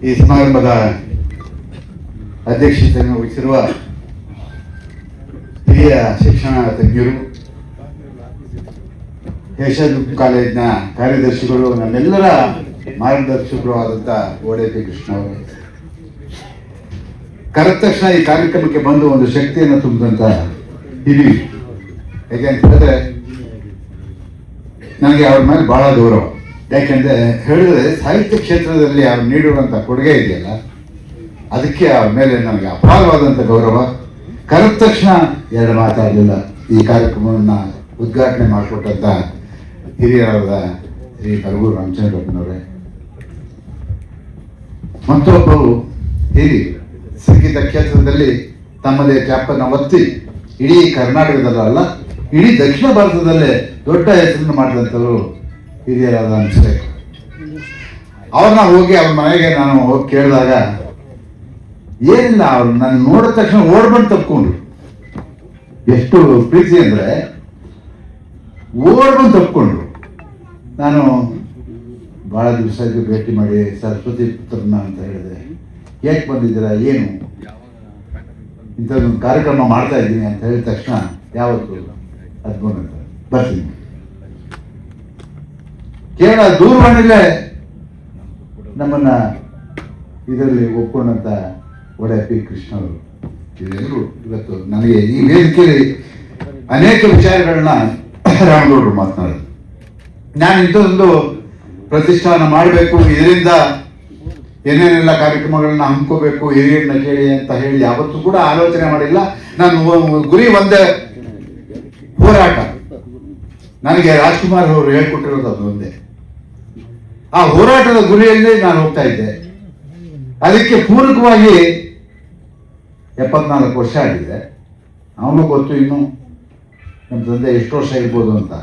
ಈ ಸಮಾರಂಭದ ಅಧ್ಯಕ್ಷತೆಯನ್ನು ವಹಿಸಿರುವ ಹಿರಿಯ ಶಿಕ್ಷಣ ತಜ್ಞರು, ಯಶವಂತ ಕಾಲೇಜಿನ ಕಾರ್ಯದರ್ಶಿಗಳು, ನಮ್ಮೆಲ್ಲರ ಮಾರ್ಗದರ್ಶಕರು ಆದಂಥ ಓಡೇಪಿ ಕೃಷ್ಣ ಅವರು ಕರೆದ ತಕ್ಷಣ ಈ ಕಾರ್ಯಕ್ರಮಕ್ಕೆ ಬಂದು ಒಂದು ಶಕ್ತಿಯನ್ನು ತುಂಬಿದಂಥ ಹಿರಿಯ. ಯಾಕೆ ಅಂತ ಹೇಳಿದ್ರೆ ನನಗೆ ಅವ್ರ ಮೇಲೆ ಬಹಳ ಗೌರವ. ಯಾಕೆಂದ್ರೆ ಹೇಳಿದ್ರೆ ಸಾಹಿತ್ಯ ಕ್ಷೇತ್ರದಲ್ಲಿ ಅವ್ರು ನೀಡಿರುವಂಥ ಕೊಡುಗೆ ಇದೆಯಲ್ಲ, ಅದಕ್ಕೆ ಅವ್ರ ಮೇಲೆ ನನಗೆ ಅಪಾರವಾದಂಥ ಗೌರವ. ಕರೆದ ತಕ್ಷಣ ಎರಡು ಮಾತಾಡಲಿಲ್ಲ. ಈ ಕಾರ್ಯಕ್ರಮವನ್ನು ಉದ್ಘಾಟನೆ ಮಾಡಿಕೊಟ್ಟಂಥ ಹಿರಿಯರಾದ ಶ್ರೀ ಬರಗೂರು ರಾಮಚಂದ್ರಪ್ಪನವರೇ, ಮತ್ತೊಬ್ಬರು ಹಿರಿಯ ಸಂಗೀತ ಕ್ಷೇತ್ರದಲ್ಲಿ ತಮ್ಮದೇ ಛಾಪನ್ನು ಒತ್ತಿ ಇಡೀ ಕರ್ನಾಟಕದಲ್ಲ, ಇಡೀ ದಕ್ಷಿಣ ಭಾರತದಲ್ಲೇ ದೊಡ್ಡ ಹೆಸರನ್ನು ಮಾಡಿದಂಥವರು ಹಿರಿಯರಾದ ಅನಿಸ್ಬೇಕು. ಅವ್ರನ್ನ ಹೋಗಿ ಅವ್ರ ಮನೆಗೆ ನಾನು ಹೋಗಿ ಕೇಳಿದಾಗ ಏನಿಲ್ಲ, ಅವ್ರು ನಾನು ನೋಡಿದ ತಕ್ಷಣ ಓಡ್ಬಂದು ತಪ್ಕೊಂಡ್ರು. ಎಷ್ಟು ಪ್ರೀತಿ ಅಂದರೆ ಓಡ್ಬಂದು ತಪ್ಕೊಂಡ್ರು. ನಾನು ಭಾಳ ದಿವಸ ಭೇಟಿ ಮಾಡಿ ಸರಸ್ವತಿ ಪುತ್ರನ ಅಂತ ಹೇಳಿದೆ. ಯಾಕೆ ಬಂದಿದ್ದೀರಾ, ಏನು ಇಂಥದ್ದೊಂದು ಕಾರ್ಯಕ್ರಮ ಮಾಡ್ತಾ ಇದ್ದೀನಿ ಅಂತ ಹೇಳಿದ ತಕ್ಷಣ ಯಾವತ್ತು ಅದು ಬಂದ ಬರ್ತೀನಿ. ಕೇವಲ ದೂರವಾಣಿಲೇ ನಮ್ಮನ್ನ ಇದರಲ್ಲಿ ಒಪ್ಕೊಂಡಂತ ಓಡೇಪಿ ಕೃಷ್ಣ ಅವರು ಇದೆಲ್ಲರೂ ಇವತ್ತು ನನಗೆ ಈ ವೇದಿಕೆಯಲ್ಲಿ ಅನೇಕ ವಿಚಾರಗಳನ್ನ ರಾಮಗೌಡರು ಮಾತನಾಡೋದು. ನಾನು ಇಂಥದ್ದೊಂದು ಪ್ರತಿಷ್ಠಾನ ಮಾಡಬೇಕು, ಇದರಿಂದ ಏನೇನೆಲ್ಲ ಕಾರ್ಯಕ್ರಮಗಳನ್ನ ಹಮ್ಮಿಕೋಬೇಕು, ಹಿರಿಯರನ್ನ ಕೇಳಿ ಅಂತ ಹೇಳಿ ಯಾವತ್ತೂ ಕೂಡ ಆಲೋಚನೆ ಮಾಡಿಲ್ಲ. ನಾನು ಗುರಿ ಒಂದೇ, ಹೋರಾಟ. ನನಗೆ ರಾಜ್ಕುಮಾರ್ ಅವರು ಹೇಳ್ಕೊಟ್ಟಿರೋದು ಅದು ಒಂದೇ. ಆ ಹೋರಾಟದ ಗುರಿಯಲ್ಲಿ ನಾನು ಹೋಗ್ತಾ ಇದ್ದೆ. ಅದಕ್ಕೆ ಪೂರಕವಾಗಿ 74 ವರ್ಷ ಆಗಿದೆ. ಅವನು ಗೊತ್ತು ಇನ್ನು ನಮ್ಮ ತಂದೆ ಎಷ್ಟು ವರ್ಷ ಇರ್ಬೋದು ಅಂತ.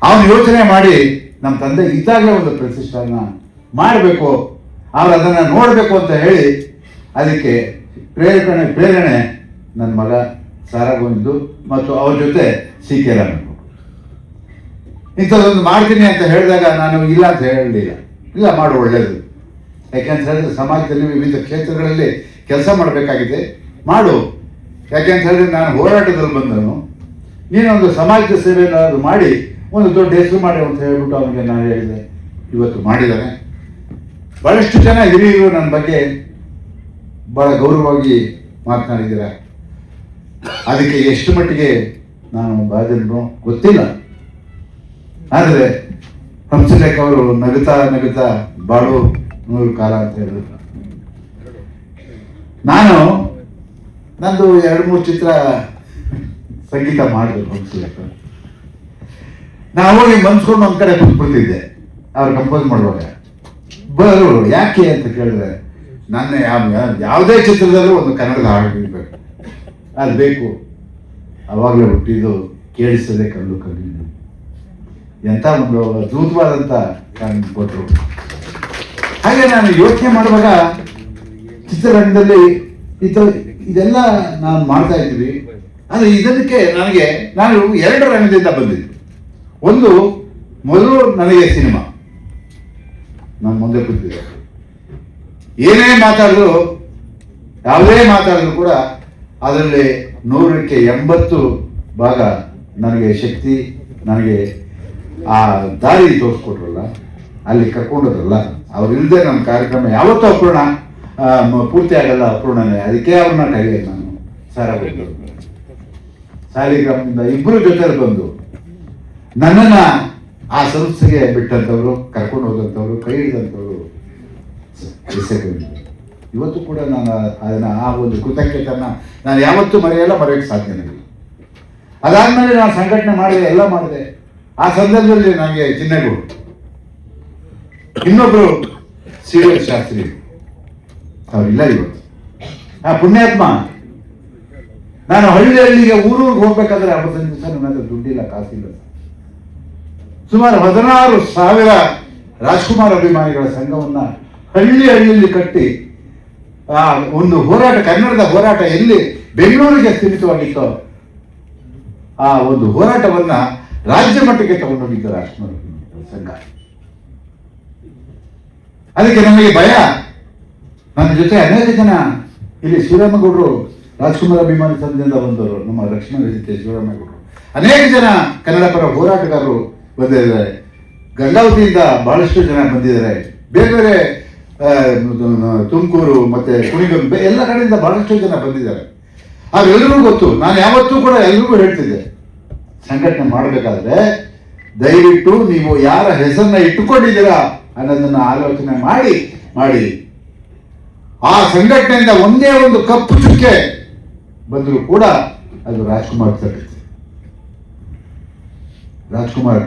ಅವನು ಯೋಚನೆ ಮಾಡಿ ನಮ್ಮ ತಂದೆ ಇದ್ದಾಗಲೇ ಒಂದು ಪ್ರತಿಷ್ಠಾನ ಮಾಡಬೇಕು, ಅವ್ರು ಅದನ್ನು ನೋಡಬೇಕು ಅಂತ ಹೇಳಿ ಅದಕ್ಕೆ ಪ್ರೇರಣೆ ನನ್ನ ಮಗ ಸಾರಾಗೊಂಡು ಮತ್ತು ಅವ್ರ ಜೊತೆ ಸಿ ಕೆ ರಾಮನ್. ಇಂಥದ್ದೊಂದು ಮಾಡ್ತೀನಿ ಅಂತ ಹೇಳಿದಾಗ ನಾನು ಇಲ್ಲ ಅಂತ ಹೇಳಲಿಲ್ಲ. ಇಲ್ಲ, ಮಾಡು, ಒಳ್ಳೆಯದು. ಯಾಕೆಂತ ಹೇಳಿದ್ರೆ ಸಮಾಜದಲ್ಲಿ ವಿವಿಧ ಕ್ಷೇತ್ರಗಳಲ್ಲಿ ಕೆಲಸ ಮಾಡಬೇಕಾಗಿದೆ, ಮಾಡು. ಯಾಕೆಂತ ಹೇಳಿದ್ರೆ ನಾನು ಹೋರಾಟದಲ್ಲಿ ಬಂದನು, ನೀನೊಂದು ಸಮಾಜದ ಸೇವೆಯನ್ನು ಮಾಡಿ ಒಂದು ದೊಡ್ಡ ಹೆಸರು ಮಾಡಿ ಅಂತ ಹೇಳ್ಬಿಟ್ಟು ಅವನಿಗೆ ನಾನು ಹೇಳಿದೆ. ಇವತ್ತು ಮಾಡಿದ್ದಾನೆ. ಬಹಳಷ್ಟು ಜನ ಹಿರಿಯರು ನನ್ನ ಬಗ್ಗೆ ಬಹಳ ಗೌರವವಾಗಿ ಮಾತನಾಡಿದ್ದೀರ. ಅದಕ್ಕೆ ಎಷ್ಟು ಮಟ್ಟಿಗೆ ನಾನು ಬಾಧ್ಯನು ಗೊತ್ತಿಲ್ಲ. ಆದರೆ ಹಂಸಲೇಖ ಅವರು ನಗುತ್ತಾ ನಗುತ್ತಾ ಬಾಳು 100 ಕಾಲ ಅಂತ ಹೇಳಿದ್ರು. ನಂದು 2-3 ಚಿತ್ರ ಸಂಗೀತ ಮಾಡಿದ್ರು ಹಂಸಲೇಖ. ನಾನು ಹೋಗಿ ಮನ್ಸ್ಕೊಂಡು ಒಂದ್ ಕಡೆ ಕೂತ್ಬಿಡ್ತಿದ್ದೆ ಅವ್ರು ಕಂಪೋಸ್ ಮಾಡುವಾಗ. ಬರು ಯಾಕೆ ಅಂತ ಕೇಳಿದ್ರೆ, ನನ್ನ ಯಾವುದೇ ಚಿತ್ರದಲ್ಲೂ ಒಂದು ಕನ್ನಡದ ಹಾಡು ಇರಬೇಕು, ಅದು ಬೇಕು. ಅವಾಗಲೇ ಹುಟ್ಟಿದ್ದು ಕೇಳಿಸದೆ ಕಲ್ಲು ಕಲ್ಲಿನ. ಎಂಥ ಒಂದು ಅದ್ಭುತವಾದಂಥ ಕಾರಣ ಕೊಟ್ಟರು. ಹಾಗೆ ನಾನು ಯೋಚನೆ ಮಾಡುವಾಗ ಚಿತ್ರರಂಗದಲ್ಲಿ ಇದೆಲ್ಲ ನಾವು ಮಾಡ್ತಾ ಇದ್ದೀವಿ. ಆದರೆ ಇದಕ್ಕೆ ನಾನು 2 ರಂಗದಿಂದ ಬಂದಿದ್ದೆ. ಒಂದು, ಮೊದಲು ನನಗೆ ಸಿನಿಮಾ, ನಾನು ಮುಂದೆ ಕೂತಿದ್ದೆ. ಏನೇ ಮಾತಾಡಿದ್ರು, ಯಾವುದೇ ಮಾತಾಡಿದ್ರು ಕೂಡ ಅದರಲ್ಲಿ 100ಕ್ಕೆ 80 ಭಾಗ ನನಗೆ ಶಕ್ತಿ, ನನಗೆ ಆ ದಾರಿ ತೋರಿಸ್ಕೊಟ್ರಲ್ಲ, ಅಲ್ಲಿ ಕರ್ಕೊಂಡೋದ್ರಲ್ಲ, ಅವ್ರಿಲ್ಲದೆ ನಮ್ಮ ಕಾರ್ಯಕ್ರಮ ಯಾವತ್ತೂ ಅಪೂರ್ಣ, ಪೂರ್ತಿ ಆಗಲ್ಲ, ಅಪೂರ್ಣನೇ. ಅದಕ್ಕೆ ಅವ್ರನ್ನ ಕರೆಯೋದು ನಾನು. ಸಾಲಿಗ್ರಾಮದಿಂದ 2 ಜೊತೆಲಿ ಬಂದು ನನ್ನನ್ನ ಆ ಸಂಸ್ಥೆಗೆ ಬಿಟ್ಟಂಥವ್ರು, ಕರ್ಕೊಂಡು ಹೋದಂಥವ್ರು, ಕೈ ಹಿಡಿದಂಥವ್ರು ಇವತ್ತು ಕೂಡ ನಾನು ಅದನ್ನ ಆ ಒಂದು ಕೃತಜ್ಞತೆಯನ್ನ ನಾನು ಯಾವತ್ತೂ ಮರೆಯೋಕ್ಕೆ ಸಾಧ್ಯನೇ ಇಲ್ಲ. ಅದಾದ್ಮೇಲೆ ನಾನು ಸಂಘಟನೆ ಮಾಡಿದೆ, ಎಲ್ಲ ಮಾಡಿದೆ. ಆ ಸಂದರ್ಭದಲ್ಲಿ ನನಗೆ ಚಿನ್ನಗೂಡು, ಇನ್ನೊಬ್ರು ಶ್ರೀವತ್ ಶಾಸ್ತ್ರಿ ಅವರಿಲ್ಲ ಇವತ್ತು. ಆ ಪುಣ್ಯಾತ್ಮ, ನಾನು ಹಳ್ಳಿಗೆ ಊರಿಗೆ ಹೋಗ್ಬೇಕಾದ್ರೆ 50 ದಿವಸ ನನ್ನ ಹತ್ರ ದುಡ್ಡಿಲ್ಲ, ಕಾಸಿಲ್ಲ. ಸುಮಾರು 16,000 ರಾಜ್ಕುಮಾರ್ ಅಭಿಮಾನಿಗಳ ಸಂಘವನ್ನ ಹಳ್ಳಿಯಲ್ಲಿ ಕಟ್ಟಿ ಆ ಒಂದು ಹೋರಾಟ, ಕನ್ನಡದ ಹೋರಾಟ ಎಲ್ಲಿ ಬೆಂಗಳೂರಿಗೆ ಸೀಮಿತವಾಗಿತ್ತೋ ಆ ಒಂದು ಹೋರಾಟವನ್ನ ರಾಜ್ಯ ಮಟ್ಟಕ್ಕೆ ತಗೊಂಡೋಗಿದ್ದ ರಾಜ್ಕುಮಾರ್ ಸಂಘ. ಅದಕ್ಕೆ ನಮಗೆ ಭಯ, ನನ್ನ ಜೊತೆ ಅನೇಕ ಜನ ಇಲ್ಲಿ ಶಿವರಾಮೇಗೌಡರು ರಾಜ್ಕುಮಾರ್ ಅಭಿಮಾನಿ ಸಂಘದಿಂದ ಬಂದವರು, ನಮ್ಮ ರಕ್ಷಣಾ ವೇದಿಕೆ ಶಿವರಾಮೇಗೌಡರು, ಅನೇಕ ಜನ ಕನ್ನಡ ಪರ ಹೋರಾಟಗಾರರು ಬಂದಿದ್ದಾರೆ. ಗಂಗಾವತಿಯಿಂದ ಬಹಳಷ್ಟು ಜನ ಬಂದಿದ್ದಾರೆ. ಬೇರೆ ಬೇರೆ ತುಮಕೂರು ಮತ್ತೆ ಕುಣಿಗಲ್ ಎಲ್ಲ ಕಡೆಯಿಂದ ಬಹಳಷ್ಟು ಜನ ಬಂದಿದ್ದಾರೆ. ಅವರೆಲ್ಲರಿಗೂ ಗೊತ್ತು. ನಾನು ಯಾವತ್ತೂ ಕೂಡ ಎಲ್ರಿಗೂ ಹೇಳ್ತಿದ್ದೆ, ಸಂಘಟನೆ ಮಾಡಬೇಕಾದ್ರೆ ದಯವಿಟ್ಟು ನೀವು ಯಾರ ಹೆಸರನ್ನ ಇಟ್ಟುಕೊಂಡಿದ್ದೀರಾ ಅನ್ನೋದನ್ನ ಆಲೋಚನೆ ಮಾಡಿ ಆ ಸಂಘಟನೆಯಿಂದ ಒಂದೇ ಒಂದು ಕಪ್ಪು ಚುಕ್ಕೆ ಬಂದರೂ ಕೂಡ ಅದು ರಾಜ್ಕುಮಾರ್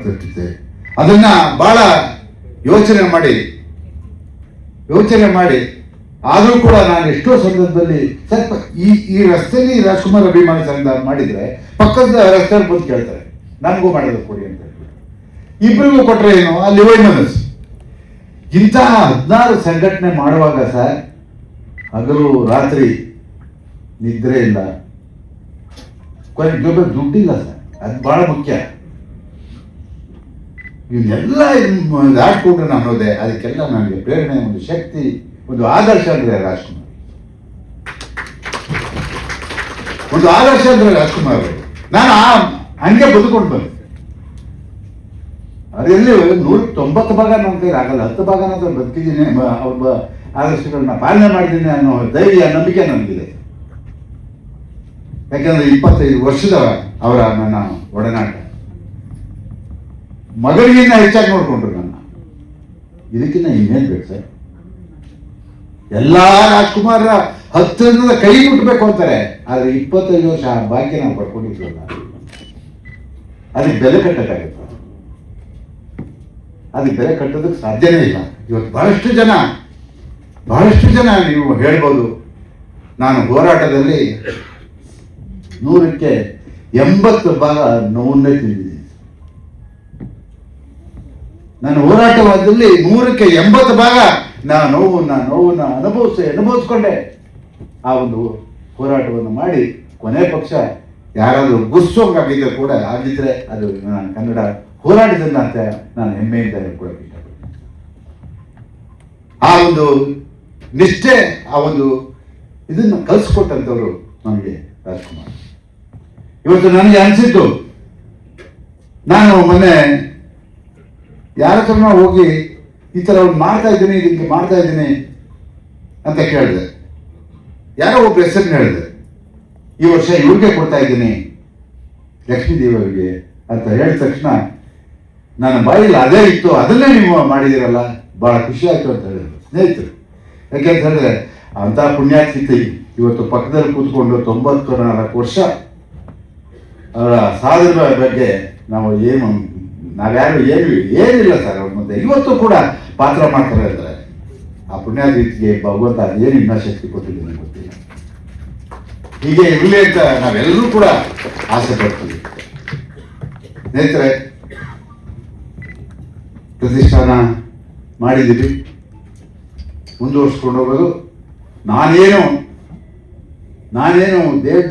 ತಟ್ಟಿದೆ. ಅದನ್ನ ಬಹಳ ಯೋಚನೆ ಮಾಡಿ ಆದರೂ ಕೂಡ ನಾನು ಎಷ್ಟೋ ಸಂದರ್ಭದಲ್ಲಿ ಸ್ವಲ್ಪ ಈ ರಸ್ತೆಯಲ್ಲಿ ರಾಜ್ಕುಮಾರ್ ಅಭಿಮಾನಿ ಸಂಘ ಮಾಡಿದ್ರೆ ಪಕ್ಕದ ರಸ್ತೆಯಲ್ಲಿ ಬಂದು ಕೇಳ್ತಾರೆ, ನನಗೂ ಮಾಡೋದು ಕೊಡಿ ಅಂತ ಹೇಳ್ಬಿಟ್ಟು. ಇಬ್ಬರಿಗೂ ಕೊಟ್ರೆ ಏನು, ಅಲ್ಲಿ ಮನಸ್ಸು. ಇಂತಹ 16 ಸಂಘಟನೆ ಮಾಡುವಾಗ ಸರ್, ಹಗಲು ರಾತ್ರಿ ನಿದ್ರೆ ಇಲ್ಲ, ಕೊನೆಗೆ ದುಡ್ಡಿಲ್ಲ ಸರ್, ಅದು ಬಹಳ ಮುಖ್ಯ. ಇವನ್ನೆಲ್ಲ ದಾಟ್ಕೊಂಡ್ರೆ ನಾನು ಹೋದೆ. ಅದಕ್ಕೆಲ್ಲ ನನಗೆ ಪ್ರೇರಣೆ, ಒಂದು ಶಕ್ತಿ, ಒಂದು ಆದರ್ಶ ಅಂದ್ರೆ ರಾಜ್ಕುಮಾರ್. ನಾನು ಹಂಗೆ ಬದುಕೊಂಡು ಬಂದೆ. ಅದೆಲ್ಲಿ 190 ಭಾಗ ನನ್ನ ಕೈ ಆಗಲ್ಲ, 10 ಭಾಗ ಬದುಕಿದ್ದೀನಿ, ಅವ್ರ ಆದರ್ಶಗಳನ್ನ ಪಾಲನೆ ಮಾಡಿದ್ದೀನಿ ಅನ್ನೋ ಧೈರ್ಯ, ನಂಬಿಕೆ ನನಗಿದೆ. ಯಾಕಂದ್ರೆ 25 ವರ್ಷದ ಅವರ ನನ್ನ ಒಡನಾಟ. ಮಗಳಿಗಿನ್ನ ಹೆಚ್ಚಾಗಿ ನೋಡ್ಕೊಂಡ್ರು ನನ್ನ. ಇದಕ್ಕಿಂತ ಇನ್ನೇನ್ ಬೇಕು ಸರ್? ಎಲ್ಲಾ ರಾಜ್ಕುಮಾರ ಹತ್ತಿರದ ಕೈ ಮುಟ್ಬೇಕು ಅಂತಾರೆ, ಆದ್ರೆ 25 ವರ್ಷ ಭಾಗ್ಯ ನಾವು ಪಡ್ಕೊಂಡಿದ್ವಲ್ಲ, ಅದಕ್ಕೆ ಬೆಲೆ ಕಟ್ಟಕ್ಕಾಗತ್ತ? ಅದಕ್ಕೆ ಬೆಲೆ ಕಟ್ಟೋದಕ್ಕೆ ಸಾಧ್ಯನೇ ಇಲ್ಲ. ಇವತ್ತು ಬಹಳಷ್ಟು ಜನ ನೀವು ಹೇಳ್ಬೋದು, ನಾನು ಹೋರಾಟದಲ್ಲಿ 100ಕ್ಕೆ 80 ಭಾಗ ನೋವನ್ನೇ ತಿಂದಿದ್ದೀನಿ. ನಾನು ಹೋರಾಟವಾದಲ್ಲಿ 100ಕ್ಕೆ 80 ಭಾಗ ನೋವನ್ನ ಅನುಭವಿಸ್ಕೊಂಡೆ ಆ ಒಂದು ಹೋರಾಟವನ್ನು ಮಾಡಿ ಕೊನೆ ಪಕ್ಷ ಯಾರಾದರೂ ಗುರ್ಸೋಂಗಾಗಿದ್ದರೆ ಕೂಡ ಆಗಿದ್ರೆ ಅದು ನಾನು ಕನ್ನಡ ಹೋರಾಟದಿಂದ ಅಂತ ನಾನು ಹೆಮ್ಮೆಯಿಂದ ಹೇಳ್ಕೊಳಕ್ಕೆ ಇಷ್ಟಪಡ್ತೀನಿ. ಆ ಒಂದು ನಿಷ್ಠೆ, ಆ ಒಂದು ಇದನ್ನು ಕಲಿಸ್ಕೊಟ್ಟಂಥವ್ರು ನಮಗೆ ರಾಜ್ಕುಮಾರ್. ಇವತ್ತು ನನಗೆ ಅನಿಸಿದ್ದು, ನಾನು ಮೊನ್ನೆ ಯಾರ ಹತ್ರ ಹೋಗಿ ಈ ಥರ ಒಂದು ಮಾಡ್ತಾ ಇದ್ದೀನಿ ಅಂತ ಕೇಳಿದೆ. ಯಾರೋ ಒಬ್ಬ ಹೆಸರನ್ನ ಹೇಳಿದೆ, ಈ ವರ್ಷ ಇವ್ರಿಗೆ ಕೊಡ್ತಾ ಇದ್ದೀನಿ, ಲಕ್ಷ್ಮೀದೇವಿಯವರಿಗೆ ಅಂತ ಹೇಳಿದ ತಕ್ಷಣ ನನ್ನ ಬಾಯಿಲ್ಲ ಅದೇ ಇತ್ತು, ಅದನ್ನೇ ನೀವು ಮಾಡಿದಿರಲ್ಲ, ಬಹಳ ಖುಷಿ ಆಯ್ತು ಅಂತ ಹೇಳಿದ್ರು ಸ್ನೇಹಿತರು. ಯಾಕೆಂತ ಹೇಳಿದ್ರೆ ಅಂತ ಪುಣ್ಯಾತ್ಕಿತಿ ಇವತ್ತು ಪಕ್ಕದಲ್ಲಿ ಕೂತ್ಕೊಂಡು 94 ವರ್ಷ ಅವರ ಸಾಧನೆ ಬಗ್ಗೆ ನಾವ್ಯಾರು ಏನಿಲ್ಲ ಸರ್ ಅವ್ರ ಮುಂದೆ ಇವತ್ತು ಕೂಡ ಪಾತ್ರ ಮಾಡ್ತಾರೆ ಅಂದ್ರೆ ಆ ಪುಣ್ಯಾತ್ಕಿಗೆ ಭಗವಂತ ಏನು ಇನ್ನ ಶಕ್ತಿ ಕೊಟ್ಟಿದ್ದೀನಿ ಗೊತ್ತಿಲ್ಲ. ಹೀಗೆ ಇರಲಿ ಅಂತ ನಾವೆಲ್ಲರೂ ಕೂಡ ಆಸೆ ಪಡ್ತೀವಿ. ಸ್ನೇಹಿತರೆ, ಪ್ರತಿಷ್ಠಾನ ಮಾಡಿದ್ದೀವಿ, ಮುಂದುವರ್ಸ್ಕೊಂಡು ಹೋಗೋದು. ನಾನೇನು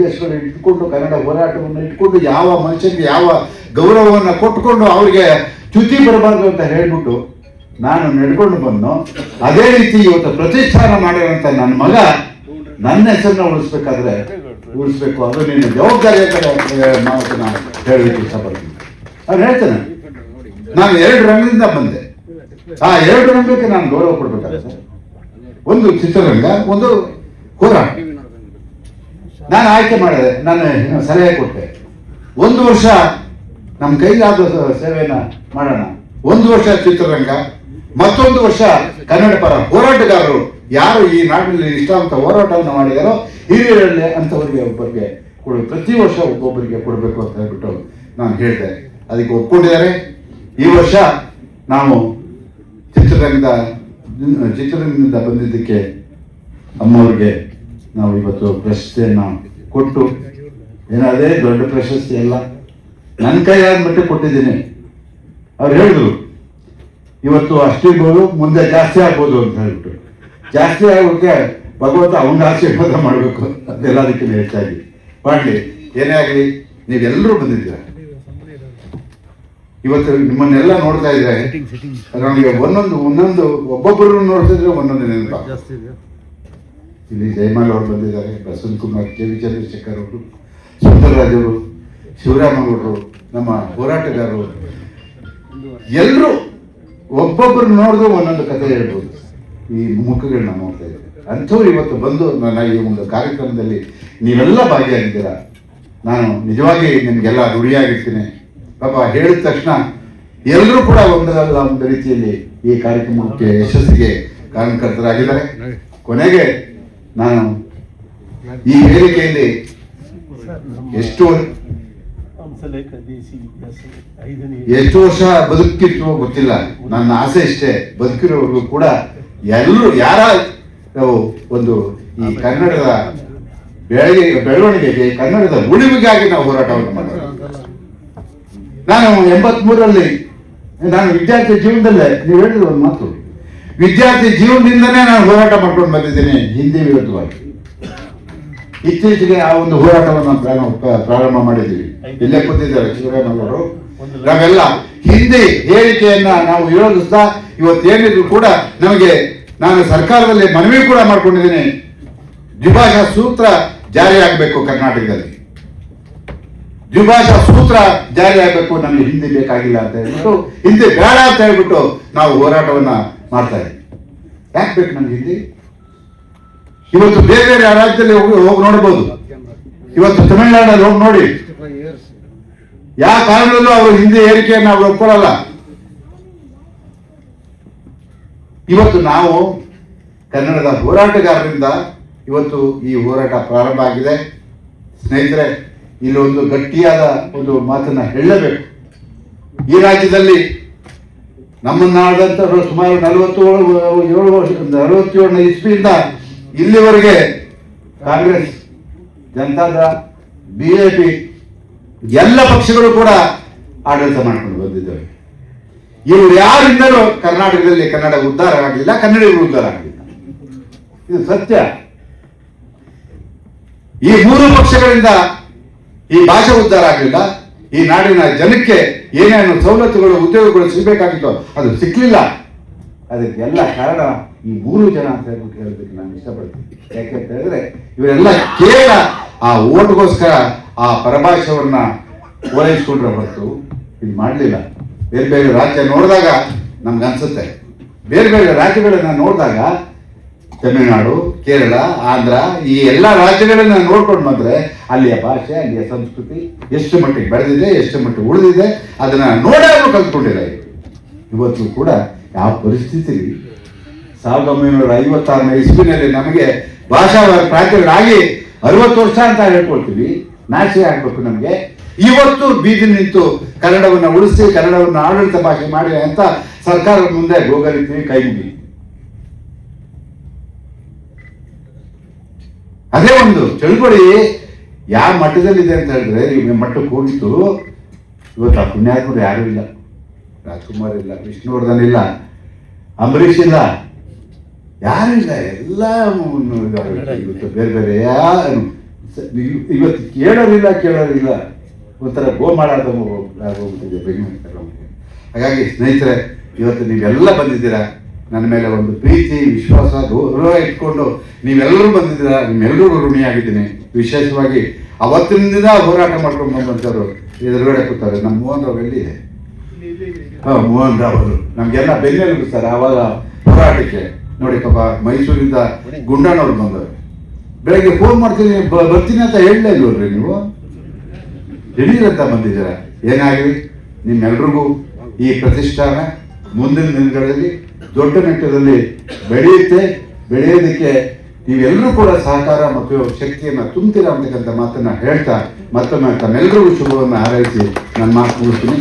ದೇಶಗಳು ಇಟ್ಕೊಂಡು ಕನ್ನಡ ಹೋರಾಟವನ್ನು ಇಟ್ಕೊಂಡು ಯಾವ ಮನುಷ್ಯನಿಗೆ ಯಾವ ಗೌರವವನ್ನು ಕೊಟ್ಟುಕೊಂಡು ಅವ್ರಿಗೆ ಚ್ಯುತಿ ಬರಬಾರ್ದು ಅಂತ ಹೇಳ್ಬಿಟ್ಟು ನಾನು ನಡ್ಕೊಂಡು ಬಂದು, ಅದೇ ರೀತಿ ಇವತ್ತು ಪ್ರತಿಷ್ಠಾನ ಮಾಡಿರೋಂಥ ನನ್ನ ಮಗ ನನ್ನ ಹೆಸರನ್ನ ಉಳಿಸ್ಬೇಕು, ಅದು ನಿನ್ನ ಜವಾಬ್ದಾರಿ ಅಂತ ಮಾತನ್ನ ಹೇಳಲಿಕ್ಕೆ ಇಷ್ಟಪಡ್ತೀನಿ. ಅವ್ರು ಹೇಳ್ತೇನೆ, ನಾನು 2 ರಂಗದಿಂದ ಬಂದೆ. ಆ 2 ರಂಗಕ್ಕೆ ನಾನು ಗೌರವ ಕೊಡ್ಬೇಕಾಗುತ್ತೆ. ಒಂದು ಚಿತ್ರರಂಗ, ಒಂದು ಹೋರಾಟ. ನಾನು ಆಯ್ಕೆ ಮಾಡಿದೆ, ನಾನು ಸಲಹೆ ಕೊಟ್ಟೆ, 1 ವರ್ಷ ನಮ್ಮ ಕೈಲಾದ ಸೇವೆಯನ್ನ ಮಾಡೋಣ. 1 ವರ್ಷ ಚಿತ್ರರಂಗ, ಮತ್ತೊಂದು ವರ್ಷ ಕನ್ನಡ ಪರ ಹೋರಾಟಗಾರರು ಯಾರು ಈ ನಾಡಿನಲ್ಲಿ ಇಷ್ಟವಂತ ಹೋರಾಟವನ್ನು ಮಾಡಿದಾರೋ ಹಿರಿಯರಲ್ಲಿ ಅಂಥವರಿಗೆ ಒಬ್ಬರಿಗೆ ಪ್ರತಿ ವರ್ಷ ಒಬ್ಬೊಬ್ಬರಿಗೆ ಕೊಡಬೇಕು ಅಂತ ಹೇಳ್ಬಿಟ್ಟು ನಾನು ಹೇಳಿದೆ. ಅದಕ್ಕೆ ಒಪ್ಕೊಂಡಿದ್ದಾರೆ. ಈ ವರ್ಷ ನಾವು ಚಿತ್ರರಂಗದಿಂದ ಬಂದಿದ್ದಕ್ಕೆ ಅಮ್ಮವ್ರಿಗೆ ನಾವು ಇವತ್ತು ಪ್ರಶಸ್ತಿಯನ್ನು ಕೊಟ್ಟು, ಅದೇ ದೊಡ್ಡ ಪ್ರಶಸ್ತಿ ಅಲ್ಲ, ನನ್ನ ಕೈಯಾದ ಮಟ್ಟಿಗೆ ಕೊಟ್ಟಿದ್ದೀನಿ. ಅವ್ರು ಹೇಳಿದ್ರು ಇವತ್ತು ಅಷ್ಟಿರ್ಬೋದು, ಮುಂದೆ ಜಾಸ್ತಿ ಆಗ್ಬೋದು ಅಂತ ಹೇಳ್ಬಿಟ್ಟು. ಜಾಸ್ತಿ ಆಗೋಕ್ಕೆ ಭಗವಂತ ಅವನ ಆಶೀರ್ವಾದ ಮಾಡಬೇಕು, ಅದೆಲ್ಲದಕ್ಕಿಂತ ಹೆಚ್ಚಾಗಿ ಮಾಡಲಿ. ಏನೇ ಆಗಲಿ, ನೀವೆಲ್ಲರೂ ಬಂದಿದ್ದೀರ. ಇವತ್ತು ನಿಮ್ಮನ್ನೆಲ್ಲ ನೋಡ್ತಾ ಇದ್ರೆ ನಮಗೆ ಒಂದೊಂದು ಒಬ್ಬೊಬ್ಬರು ನೋಡ್ತಿದ್ರೆ ಒಂದೊಂದು ನೆನಪ. ಇಲ್ಲಿ ಜಯಮಾಲ್ ಅವರು ಬಂದಿದ್ದಾರೆ, ಬಸವನ್ ಕುಮಾರ್, ಕೆ ವಿ ಚಂದ್ರಶೇಖರ್ ಅವರು, ಸುಂದರರಾಜ್ ಅವರು, ಶಿವರಾಮಗೌಡರು, ನಮ್ಮ ಹೋರಾಟಗಾರರು ಎಲ್ಲರೂ ಒಬ್ಬೊಬ್ಬರು ನೋಡಿದ್ರು ಒಂದೊಂದು ಕಥೆ ಹೇಳ್ಬೋದು. ಈ ಮುಖಗಳನ್ನ ನೋಡ್ತಾ ಇದ್ದಾರೆ. ಅಂಥವ್ರು ಇವತ್ತು ಬಂದು ನನ್ನ ಈ ಒಂದು ಕಾರ್ಯಕ್ರಮದಲ್ಲಿ ನೀವೆಲ್ಲ ಭಾಗಿಯಾಗಿದ್ದೀರಾ. ನಾನು ನಿಜವಾಗಿ ನಿಮಗೆಲ್ಲ ಋಣಿಯಾಗಿರ್ತೀನಿ. ಪಾಪ ಹೇಳಿದ ತಕ್ಷಣ ಎಲ್ಲರೂ ಕೂಡ ಒಂದಲ್ಲ ಒಂದು ರೀತಿಯಲ್ಲಿ ಈ ಕಾರ್ಯಕ್ರಮಕ್ಕೆ ಯಶಸ್ಸಿಗೆ ಕಾರಣಕರ್ತರಾಗಿದ್ದಾರೆ. ಕೊನೆಗೆ ನಾನು ಈ ವೇದಿಕೆಯಲ್ಲಿ ಎಷ್ಟು ವರ್ಷ ಬದುಕಿತ್ತು ಗೊತ್ತಿಲ್ಲ. ನನ್ನ ಆಸೆ ಇಷ್ಟೇ, ಬದುಕಿರೋವರೆಗೂ ಕೂಡ ಎಲ್ಲರೂ ಯಾರ ಒಂದು ಈ ಕನ್ನಡದ ಬೆಳವಣಿಗೆಗೆ, ಕನ್ನಡದ ಉಳಿವಿಗಾಗಿ ನಾವು ಹೋರಾಟವನ್ನು ಮಾಡೋದು. ನಾನು 83ರಲ್ಲಿ ನಾನು ವಿದ್ಯಾರ್ಥಿ ಜೀವನದಲ್ಲೇ, ನೀವು ಹೇಳಿದ್ರು ಒಂದು ಮಾತು, ವಿದ್ಯಾರ್ಥಿ ಜೀವನದಿಂದನೇ ನಾನು ಹೋರಾಟ ಮಾಡ್ಕೊಂಡು ಬಂದಿದ್ದೀನಿ ಹಿಂದಿ ವಿರುದ್ಧವಾಗಿ. ಇತ್ತೀಚೆಗೆ ಆ ಒಂದು ಹೋರಾಟವನ್ನು ಪ್ರಾರಂಭ ಮಾಡಿದ್ದೀವಿ. ಇಲ್ಲೇ ಕೂತಿದ್ದಾರೆ ಶಿವರಾಮಗೌಡರು. ನಾವೆಲ್ಲ ಹಿಂದಿ ಹೇಳಿಕೆಯನ್ನ ನಾವು ವಿರೋಧಿಸ್ತಾ ಇವತ್ತೇನಿದ್ರು ಕೂಡ ನಮಗೆ, ನಾನು ಸರ್ಕಾರದಲ್ಲಿ ಮನವಿ ಕೂಡ ಮಾಡ್ಕೊಂಡಿದ್ದೀನಿ, ದ್ವಿಭಾಷಾ ಸೂತ್ರ ಜಾರಿ ಆಗಬೇಕು ಕರ್ನಾಟಕದಲ್ಲಿ, ದ್ವಿಭಾಷಾ ಸೂತ್ರ ಜಾರಿ ಆಗಬೇಕು, ನಮಗೆ ಹಿಂದಿ ಬೇಕಾಗಿಲ್ಲ ಅಂತ ಹೇಳ್ಬಿಟ್ಟು, ಹಿಂದಿ ಬೇಡ ಅಂತ ಹೇಳ್ಬಿಟ್ಟು ನಾವು ಹೋರಾಟವನ್ನ ಮಾಡ್ತಾ ಇದ್ದೀವಿ. ಯಾಕೆ ಬೇಕು ನಮ್ಗೆ ಹಿಂದಿ? ಇವತ್ತು ಬೇರೆ ಬೇರೆ ರಾಜ್ಯದಲ್ಲಿ ಹೋಗಿ ನೋಡ್ಬೋದು. ಇವತ್ತು ತಮಿಳುನಾಡಲ್ಲಿ ಹೋಗಿ ನೋಡಿ, ಯಾವ ಕಾರಣದಲ್ಲೂ ಅವರು ಹಿಂದಿ ಏರಿಕೆಯನ್ನು ಅವರು ಒಪ್ಕೊಳ್ಳಲ್ಲ. ಇವತ್ತು ನಾವು ಕನ್ನಡದ ಹೋರಾಟಗಾರರಿಂದ ಇವತ್ತು ಈ ಹೋರಾಟ ಪ್ರಾರಂಭ ಆಗಿದೆ. ಸ್ನೇಹಿತರೆ, ಇಲ್ಲೊಂದು ಗಟ್ಟಿಯಾದ ಒಂದು ಮಾತನ್ನ ಹೇಳಬೇಕು. ಈ ರಾಜ್ಯದಲ್ಲಿ ನಮ್ಮನ್ನ ಆದಂತವರು ಸುಮಾರು 47ನೇ ಇಸ್ವಿಯಿಂದ ಇಲ್ಲಿವರೆಗೆ ಕಾಂಗ್ರೆಸ್, ಜನತಾದಳ, ಬಿಜೆಪಿ ಎಲ್ಲ ಪಕ್ಷಗಳು ಕೂಡ ಆಡಳಿತ ಮಾಡ್ಕೊಂಡು ಬಂದಿದ್ದೇವೆ. ಇವರು ಯಾರಿಂದಲೂ ಕರ್ನಾಟಕದಲ್ಲಿ ಕನ್ನಡ ಉದ್ಧಾರ ಆಗಲಿಲ್ಲ, ಕನ್ನಡಿಗರು ಉದ್ಧಾರ ಆಗಲಿಲ್ಲ. ಇದು ಸತ್ಯ. ಈ 3 ಪಕ್ಷಗಳಿಂದ ಈ ಭಾಷೆ ಉದ್ಧಾರ ಆಗಲಿಲ್ಲ. ಈ ನಾಡಿನ ಜನಕ್ಕೆ ಏನೇನು ಸವಲತ್ತುಗಳು, ಉದ್ಯೋಗಗಳು ಸಿಗಬೇಕಾಗಿತ್ತು ಅದು ಸಿಕ್ಕಲಿಲ್ಲ. ಅದಕ್ಕೆಲ್ಲ ಕಾರಣ ಈ 3 ಜನ ಅಂತ ಹೇಳ್ಬಿಟ್ಟು ಹೇಳೋದಕ್ಕೆ ನಾನು ಇಷ್ಟಪಡ್ತೀನಿ. ಯಾಕೆಂತ ಹೇಳಿದ್ರೆ ಇವರೆಲ್ಲ ಕೇವಲ ಆ ಓಟ್ಗೋಸ್ಕರ ಆ ಪರಭಾಷೆಯನ್ನ ಓಲೈಸ್ಕೊಂಡ್ರೆ ಹೊರತು ಇದು ಮಾಡಲಿಲ್ಲ. ಬೇರೆ ಬೇರೆ ರಾಜ್ಯ ನೋಡಿದಾಗ ನಮ್ಗೆ ಅನ್ಸುತ್ತೆ, ಬೇರೆ ಬೇರೆ ರಾಜ್ಯಗಳನ್ನ ನೋಡಿದಾಗ ತಮಿಳುನಾಡು, ಕೇರಳ, ಆಂಧ್ರ ಈ ಎಲ್ಲ ರಾಜ್ಯಗಳನ್ನ ನೋಡ್ಕೊಂಡು ಬಂದ್ರೆ ಅಲ್ಲಿಯ ಭಾಷೆ, ಅಲ್ಲಿಯ ಸಂಸ್ಕೃತಿ ಎಷ್ಟು ಮಟ್ಟಿಗೆ ಬೆಳೆದಿದೆ, ಎಷ್ಟು ಮಟ್ಟಿಗೆ ಉಳಿದಿದೆ ಅದನ್ನ ನೋಡಾದ್ರೂ ಕಲ್ತ್ಕೊಂಡಿಲ್ಲ. ಇವತ್ತು ಕೂಡ ಯಾವ ಪರಿಸ್ಥಿತಿ 1956ನೇ ಇಸ್ವಿನಲ್ಲಿ ನಮಗೆ ಭಾಷಾ ಪ್ರಾಂತ್ಯಗಳಾಗಿ 60 ವರ್ಷ ಅಂತ ಹೇಳ್ಕೊಳ್ತೀವಿ, ನಾಶ ಆಗ್ಬೇಕು ನಮಗೆ. ಇವತ್ತು ಬೀದಿ ನಿಂತು ಕನ್ನಡವನ್ನು ಉಳಿಸಿ, ಕನ್ನಡವನ್ನು ಆಡಳಿತ ಭಾಷೆ ಮಾಡಿ ಅಂತ ಸರ್ಕಾರದ ಮುಂದೆ ಗೋಗರಿತೀವಿ, ಕೈ ಮುಗಿ. ಅದೇ ಒಂದು ಚಳುವಳಿ ಯಾವ ಮಟ್ಟದಲ್ಲಿದೆ ಅಂತ ಹೇಳಿದ್ರೆ, ಈ ಮಟ್ಟಕ್ಕೆ ಹೋಗಿತ್ತು. ಇವತ್ತು ಆ ಪುಣ್ಯಾತ್ಮರು ಯಾರೂ ಇಲ್ಲ. ರಾಜ್ಕುಮಾರ್ ಇಲ್ಲ, ವಿಷ್ಣುವರ್ಧನ್ ಇಲ್ಲ, ಅಂಬರೀಷ್ ಇಲ್ಲ, ಯಾರು ಇಲ್ಲ. ಎಲ್ಲ ಇವತ್ತು ಬೇರೆ ಬೇರೆ ಇವತ್ತು ಕೇಳೋರಿಲ್ಲ. ಒಂಥರ ಗೋಮಾಳದ ಹೋಗ್ಬಿಟ್ಟಿದೆ ಬೆಂಗಳೂರು. ಹಾಗಾಗಿ ಸ್ನೇಹಿತರೆ, ಇವತ್ತು ನೀವೆಲ್ಲ ಬಂದಿದ್ದೀರಾ, ನನ್ನ ಮೇಲೆ ಒಂದು ಪ್ರೀತಿ, ವಿಶ್ವಾಸ, ಗೌರವ ಇಟ್ಕೊಂಡು ನೀವೆಲ್ಲರೂ ಬಂದಿದ್ದೀರಾ. ನಿಮ್ಮೆಲ್ಲರೂ ಋಣಿಯಾಗಿದ್ದೀನಿ. ವಿಶೇಷವಾಗಿ ಅವತ್ತಿನಿಂದ ಹೋರಾಟ ಮಾಡ್ಕೊಂಡು ಬಂದಂಥವ್ರು ಎದುರುಗಡೆ ಕೂತಾರೆ. ನಮ್ಮ ಮೋಹನ್ ರಾವ್ ಎಲ್ಲಿ ಇದೆ? ಮೋಹನ್ ರಾವ್ ಅವರು ನಮ್ಗೆಲ್ಲ ಬೆನ್ನೆಲುಬು ಸರ್. ಆವಾಗ ಹೋರಾಟಕ್ಕೆ ನೋಡಿ, ಪಾಪ ಮೈಸೂರಿಂದ ಗುಂಡಣ್ಣವ್ರು ಬಂದರು. ಬೆಳಗ್ಗೆ ಫೋನ್ ಮಾಡ್ತೀನಿ, ಬರ್ತೀನಿ ಅಂತ ಹೇಳಲೇ ಇಲ್ವಲ್ರಿ ನೀವು? ದಿಢೀರಂತ ಬಂದಿದ್ದೀರ. ಏನಾಗಲಿ, ನಿಮ್ಮೆಲ್ರಿಗೂ ಈ ಪ್ರತಿಷ್ಠಾನ ಮುಂದಿನ ದಿನಗಳಲ್ಲಿ ದೊಡ್ಡ ಮಟ್ಟದಲ್ಲಿ ಬೆಳೆಯೋದಕ್ಕೆ ನೀವೆಲ್ಲರೂ ಕೂಡ ಸಹಕಾರ ಮತ್ತು ಶಕ್ತಿಯನ್ನು ತುಂಬ್ತೀರಾ ಅಂತಕ್ಕಂಥ ಮಾತನ್ನ ಹೇಳ್ತಾ ಮತ್ತೊಮ್ಮೆ ತಮ್ಮೆಲ್ಲರಿಗೂ ಶುಭವನ್ನು ಹಾರೈಸಿ ನನ್ನ ಮಾತು ಮುಗಿಸ್ತೀನಿ.